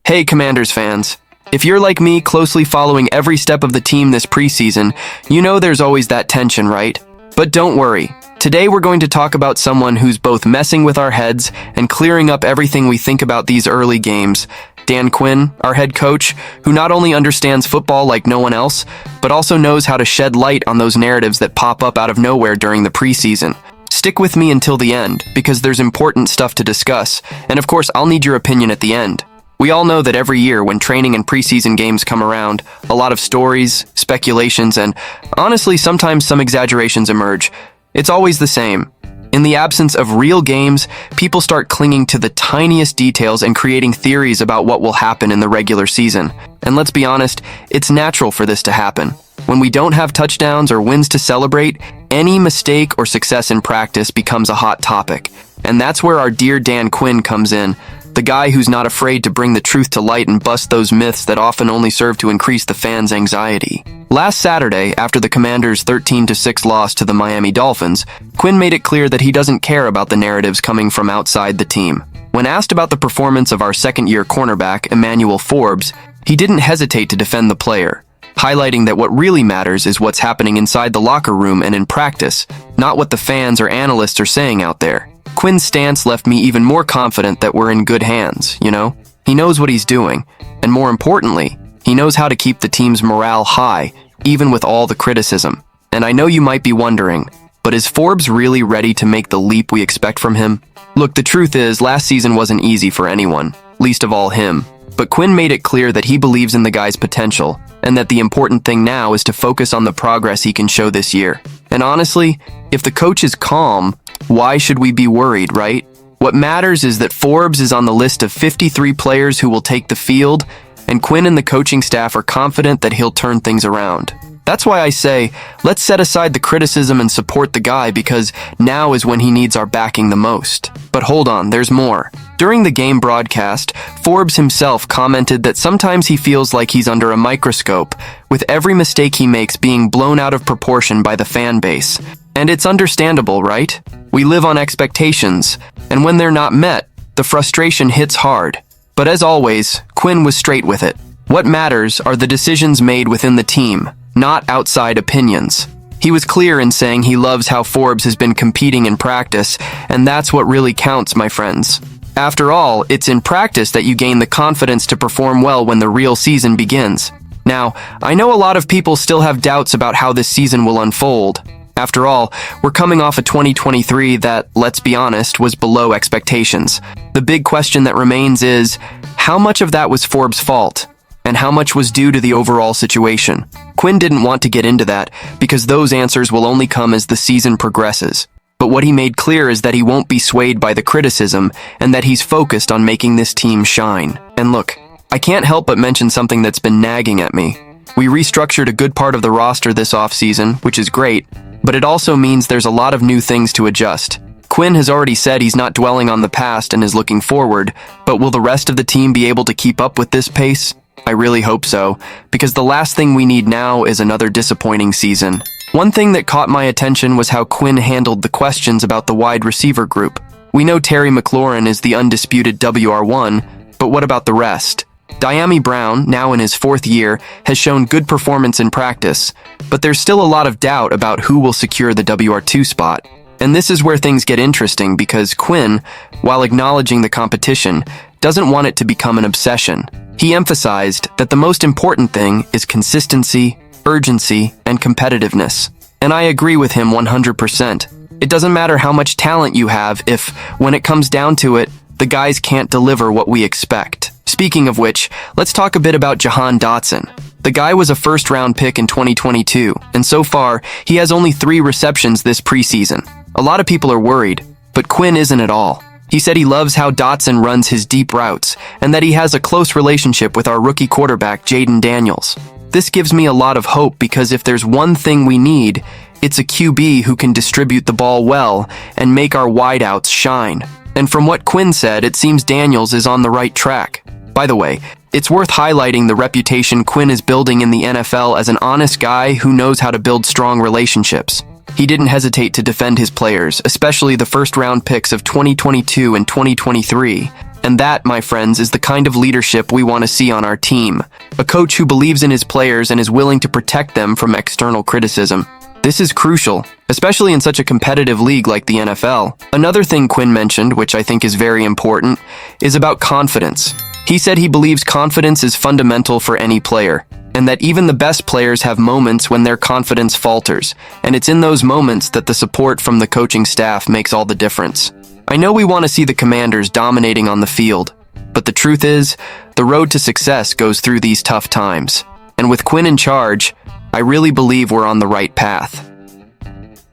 Hey Commanders fans, if you're like me closely following every step of the team this preseason, you know there's always that tension, right? But don't worry, today we're going to talk about someone who's both messing with our heads and clearing up everything we think about these early games. Dan Quinn, our head coach, who not only understands football like no one else, but also knows how to shed light on those narratives that pop up out of nowhere during the preseason. Stick with me until the end, because there's important stuff to discuss, and of course I'll need your opinion at the end. We all know that every year when training and preseason games come around, a lot of stories, speculations, and honestly sometimes some exaggerations emerge. It's always the same. In the absence of real games, people start clinging to the tiniest details and creating theories about what will happen in the regular season. And let's be honest, it's natural for this to happen. When we don't have touchdowns or wins to celebrate, any mistake or success in practice becomes a hot topic. And that's where our dear Dan Quinn comes in. The guy who's not afraid to bring the truth to light and bust those myths that often only serve to increase the fans' anxiety. Last Saturday, after the Commanders' 13-6 loss to the Miami Dolphins, Quinn made it clear that he doesn't care about the narratives coming from outside the team. When asked about the performance of our second-year cornerback, Emmanuel Forbes, he didn't hesitate to defend the player, highlighting that what really matters is what's happening inside the locker room and in practice, not what the fans or analysts are saying out there. Quinn's stance left me even more confident that we're in good hands, you know? He knows what he's doing, and more importantly, he knows how to keep the team's morale high, even with all the criticism. And I know you might be wondering, but is Forbes really ready to make the leap we expect from him? Look, the truth is, last season wasn't easy for anyone, least of all him. But Quinn made it clear that he believes in the guy's potential, and that the important thing now is to focus on the progress he can show this year. And honestly, if the coach is calm, why should we be worried, right? What matters is that Forbes is on the list of 53 players who will take the field, and Quinn and the coaching staff are confident that he'll turn things around. That's why I say, let's set aside the criticism and support the guy, because now is when he needs our backing the most. But hold on, there's more. During the game broadcast, Forbes himself commented that sometimes he feels like he's under a microscope, with every mistake he makes being blown out of proportion by the fan base. And it's understandable, right? We live on expectations, and when they're not met, the frustration hits hard. But as always, Quinn was straight with it. What matters are the decisions made within the team, not outside opinions. He was clear in saying he loves how Forbes has been competing in practice, and that's what really counts, my friends. After all, it's in practice that you gain the confidence to perform well when the real season begins. Now, I know a lot of people still have doubts about how this season will unfold. After all, we're coming off a 2023 that, let's be honest, was below expectations. The big question that remains is, how much of that was Forbes' fault? And how much was due to the overall situation? Quinn didn't want to get into that, because those answers will only come as the season progresses. But what he made clear is that he won't be swayed by the criticism, and that he's focused on making this team shine. And look, I can't help but mention something that's been nagging at me. We restructured a good part of the roster this offseason, which is great, but it also means there's a lot of new things to adjust. Quinn has already said he's not dwelling on the past and is looking forward, but will the rest of the team be able to keep up with this pace? I really hope so, because the last thing we need now is another disappointing season. One thing that caught my attention was how Quinn handled the questions about the wide receiver group. We know Terry McLaurin is the undisputed WR1, but what about the rest? Dyami Brown, now in his fourth year, has shown good performance in practice, but there's still a lot of doubt about who will secure the WR2 spot. And this is where things get interesting, because Quinn, while acknowledging the competition, doesn't want it to become an obsession. He emphasized that the most important thing is consistency, urgency, and competitiveness. And I agree with him 100%. It doesn't matter how much talent you have if, when it comes down to it, the guys can't deliver what we expect. Speaking of which, let's talk a bit about Jahan Dotson. The guy was a first-round pick in 2022, and so far, he has only 3 receptions this preseason. A lot of people are worried, but Quinn isn't at all. He said he loves how Dotson runs his deep routes, and that he has a close relationship with our rookie quarterback, Jaden Daniels. This gives me a lot of hope, because if there's one thing we need, it's a QB who can distribute the ball well and make our wideouts shine. And from what Quinn said, it seems Daniels is on the right track. By the way, it's worth highlighting the reputation Quinn is building in the NFL as an honest guy who knows how to build strong relationships. He didn't hesitate to defend his players, especially the first-round picks of 2022 and 2023, And that, my friends, is the kind of leadership we want to see on our team. A coach who believes in his players and is willing to protect them from external criticism. This is crucial, especially in such a competitive league like the NFL. Another thing Quinn mentioned, which I think is very important, is about confidence. He said he believes confidence is fundamental for any player, and that even the best players have moments when their confidence falters, and it's in those moments that the support from the coaching staff makes all the difference. I know we want to see the Commanders dominating on the field, but the truth is, the road to success goes through these tough times. And with Quinn in charge, I really believe we're on the right path.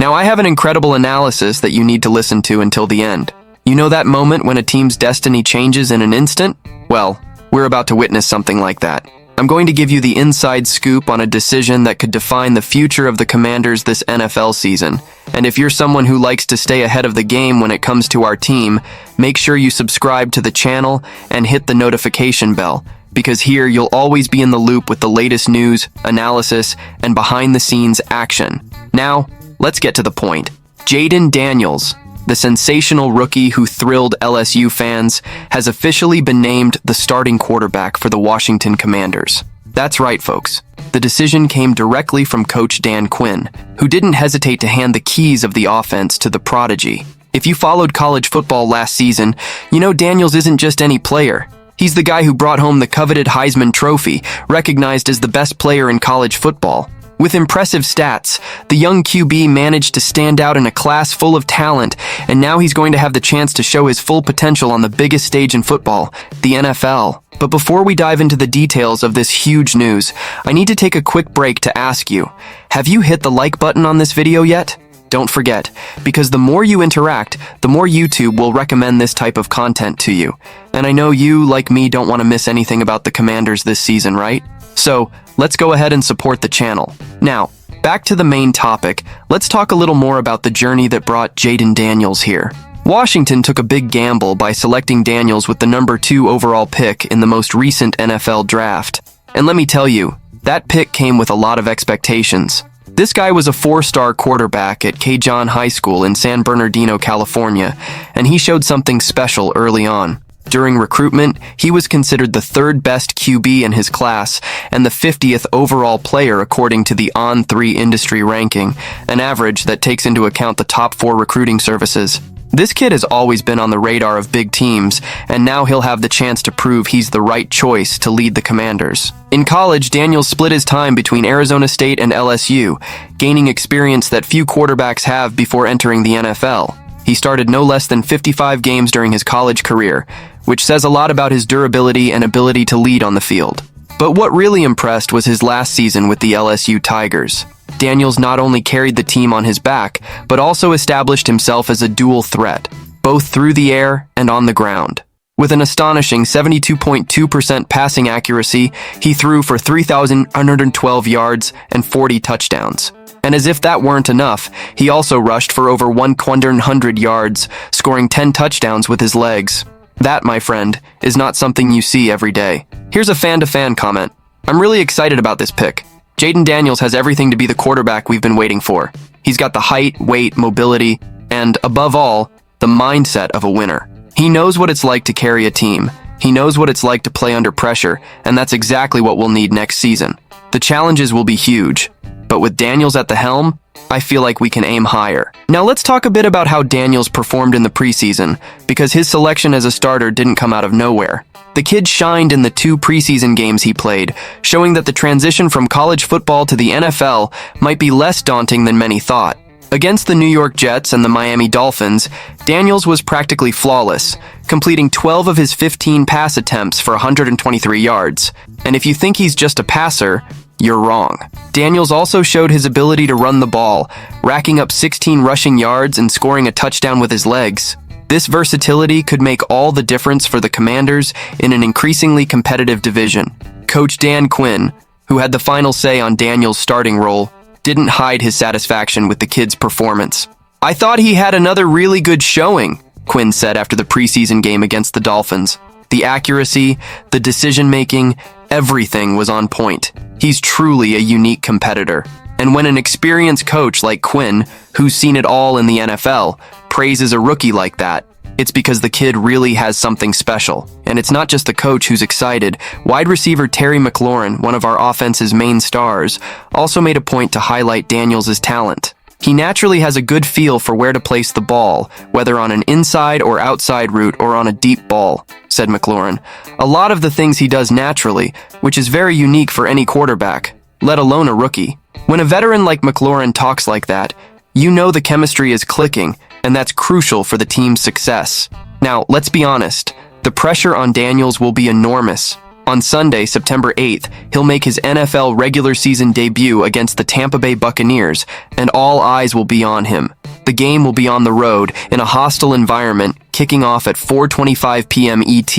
Now, I have an incredible analysis that you need to listen to until the end. You know that moment when a team's destiny changes in an instant? Well, we're about to witness something like that. I'm going to give you the inside scoop on a decision that could define the future of the Commanders this NFL season. And if you're someone who likes to stay ahead of the game when it comes to our team, make sure you subscribe to the channel and hit the notification bell, because here you'll always be in the loop with the latest news, analysis, and behind-the-scenes action. Now, let's get to the point. Jaden Daniels, the sensational rookie who thrilled LSU fans, has officially been named the starting quarterback for the Washington Commanders. That's right, folks. The decision came directly from Coach Dan Quinn, who didn't hesitate to hand the keys of the offense to the prodigy. If you followed college football last season, you know Daniels isn't just any player. He's the guy who brought home the coveted Heisman Trophy, recognized as the best player in college football. With impressive stats, the young QB managed to stand out in a class full of talent, and now he's going to have the chance to show his full potential on the biggest stage in football, the NFL. But before we dive into the details of this huge news, I need to take a quick break to ask you, have you hit the like button on this video yet? Don't forget, because the more you interact, the more YouTube will recommend this type of content to you. And I know you, like me, don't want to miss anything about the Commanders this season, right? So, let's go ahead and support the channel. Now, back to the main topic, let's talk a little more about the journey that brought Jaden Daniels here. Washington took a big gamble by selecting Daniels with the number 2 overall pick in the most recent NFL draft. And let me tell you, that pick came with a lot of expectations. This guy was a 4-star quarterback at Cajon High School in San Bernardino, California, and he showed something special early on. During recruitment, he was considered the 3rd best QB in his class and the 50th overall player according to the On3 industry ranking, an average that takes into account the top 4 recruiting services. This kid has always been on the radar of big teams, and now he'll have the chance to prove he's the right choice to lead the Commanders. In college, Daniels split his time between Arizona State and LSU, gaining experience that few quarterbacks have before entering the NFL. He started no less than 55 games during his college career, which says a lot about his durability and ability to lead on the field. But what really impressed was his last season with the LSU Tigers. Daniels not only carried the team on his back, but also established himself as a dual threat, both through the air and on the ground. With an astonishing 72.2% passing accuracy, he threw for 3,112 yards and 40 touchdowns. And as if that weren't enough, he also rushed for over 100 yards, scoring 10 touchdowns with his legs. That, my friend, is not something you see every day. Here's a fan-to-fan comment. I'm really excited about this pick. Jaden Daniels has everything to be the quarterback we've been waiting for. He's got the height, weight, mobility, and, above all, the mindset of a winner. He knows what it's like to carry a team. He knows what it's like to play under pressure, and that's exactly what we'll need next season. The challenges will be huge, but with Daniels at the helm, I feel like we can aim higher. Now let's talk a bit about how Daniels performed in the preseason, because his selection as a starter didn't come out of nowhere. The kid shined in the 2 preseason games he played, showing that the transition from college football to the NFL might be less daunting than many thought. Against the New York Jets and the Miami Dolphins, Daniels was practically flawless, completing 12 of his 15 pass attempts for 123 yards. And if you think he's just a passer, you're wrong. Daniels also showed his ability to run the ball, racking up 16 rushing yards and scoring a touchdown with his legs. This versatility could make all the difference for the Commanders in an increasingly competitive division. Coach Dan Quinn, who had the final say on Daniels' starting role, didn't hide his satisfaction with the kid's performance. "I thought he had another really good showing," Quinn said after the preseason game against the Dolphins. The accuracy, the decision-making, everything was on point. He's truly a unique competitor. And when an experienced coach like Quinn, who's seen it all in the NFL, praises a rookie like that, It's because the kid really has something special. And it's not just the coach who's excited. Wide receiver Terry McLaurin, one of our offense's main stars, also made a point to highlight Daniels' talent. He naturally has a good feel for where to place the ball, whether on an inside or outside route or on a deep ball, said McLaurin. A lot of the things he does naturally, which is very unique for any quarterback, let alone a rookie. When a veteran like McLaurin talks like that, you know the chemistry is clicking, and that's crucial for the team's success. Now, let's be honest, the pressure on Daniels will be enormous. On Sunday, September 8th, he'll make his NFL regular season debut against the Tampa Bay Buccaneers, and all eyes will be on him. The game will be on the road, in a hostile environment, kicking off at 4:25 p.m. ET,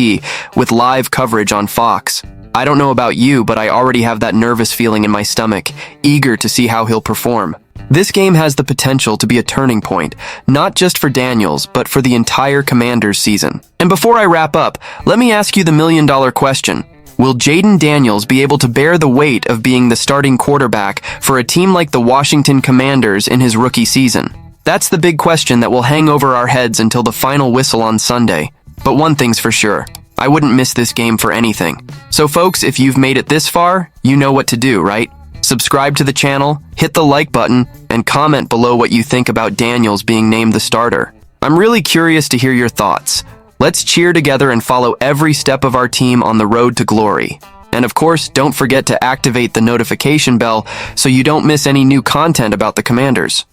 with live coverage on Fox. I don't know about you, but I already have that nervous feeling in my stomach, eager to see how he'll perform. This game has the potential to be a turning point, not just for Daniels, but for the entire Commanders season. And before I wrap up, let me ask you the million-dollar question. Will Jaden Daniels be able to bear the weight of being the starting quarterback for a team like the Washington Commanders in his rookie season? That's the big question that will hang over our heads until the final whistle on Sunday. But one thing's for sure, I wouldn't miss this game for anything. So folks, if you've made it this far, you know what to do, right? Subscribe to the channel, hit the like button, and comment below what you think about Daniels being named the starter. I'm really curious to hear your thoughts. Let's cheer together and follow every step of our team on the road to glory. And of course, don't forget to activate the notification bell so you don't miss any new content about the Commanders.